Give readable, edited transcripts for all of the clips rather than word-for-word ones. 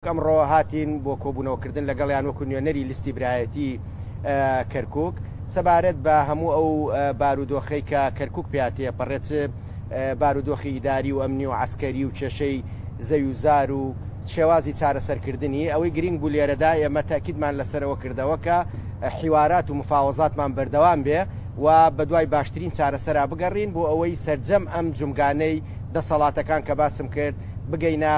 ئەمڕۆ هاتین بۆ کۆبوونەوەکردن لەگەڵیان وەکو نوێنەری لیستی برایەتی کەرکووک سەبارەت بە هەموو ئەو بارودۆخەی کە کەرکووک پێاتەیە پەڕێت بارودۆخی ئیداری و ئەمنی و عسکەری و کێشەی زەویزار و شێوازی چارەسەرکردنی ئەوەی گرنگ بوو لێرەدا ئێمە تاکیدمان لەسەرەوە کردەوە کە حیوارات و مفاوەزاتمان بەردەوام بێ و بەدوای باشترین چارەسەرا بگەڕین بۆ ئەوەی سەرجەم ئەم جومگانەی دەسەڵاتەکان کە باسم کرد بگەینە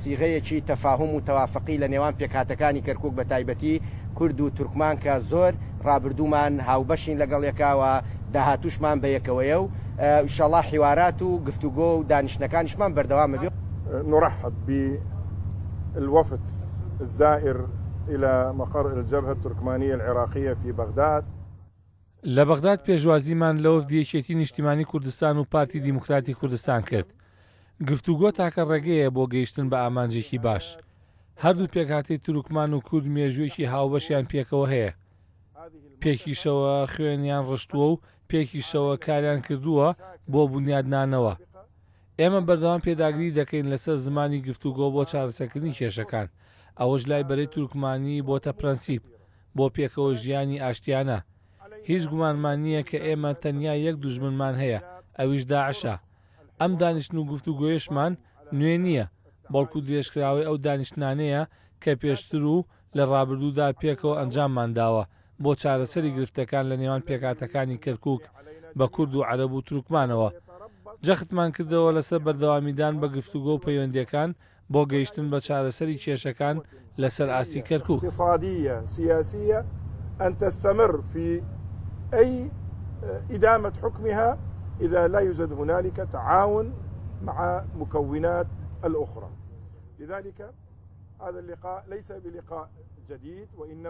سیغەیەکی تەفاهم و تەوافقی لە نێوان پێکهاتەکانی کەرکووک بە تایبەتی کورد و تورکمان کە زۆر ڕابردوومان هاوبەشین لەگەڵ یەکاوە داهاتوشمان بە یەکەوەیە و ئینشاءالله حیوارات و گفتوگۆ و دانیشتەکانیشمان بەردەوامە بێ. نرحب بالوفد الزائر إلى مقر الجبهة التركمانية العراقية في بغداد. لە بەغداد پێشوازیمان لە وەفدیەکێتی نیشتیمانی کوردستان و پارتی دیموکراتی کوردستان کرد. گفتوگۆ تاکە ڕێگەیە بۆ گەیشتن بە ئامانجێکی باش. هەردوو پێکهاتەی تورکمان و کورد مێژوویەکی هاوبەشیان پێکەوە هەیە. پێکیشەوە خوێنیان ڕشتووە و پێکیشەوە کاریان کردووە بۆ بنیادنانەوە. ئێمە بەردەوام پێداگری دەکەین لەسەر زمانی گفتوگۆ بۆ چارەسەرکردنی کێشەکان. ئەوەش لای بەرەی تورکمانی بۆتە پرەنسیپ بۆ پێکەوە ژیانی ئاشتیانە. هیچ گومانمان نییە کە ئێمە تەنیا یەک دوژمنمان هەیە، ئەویش داعشە. ئەم دانیشتن و گفتوگۆیشمان نوێ نییە، بەڵکو درێژکراوی ئەو دانیشتانەیە کە پێشتر و لە ڕابردوودا پێکەوە ئەنجاممان داوە بۆ چارەسەری گرفتەکان لە نێوان پێکهاتەکانی کەرکووک بە کورد و عەرەب و تورکمانەوە. جەختمان کردەوە لەسەر بەردەوامیدان بە گفتوگۆ و پەیوەندیەکان بۆ گەیشتن بە چارەسەری کێشەکان لەسەر ئاسی کەرکووک. اقتصادية سياسية أن تستمر في أي إدامة حكمها إذا لا يوجد هنالك تعاون مع مكونات الأخرى. لذلك هذا اللقاء ليس بلقاء جديد وإنما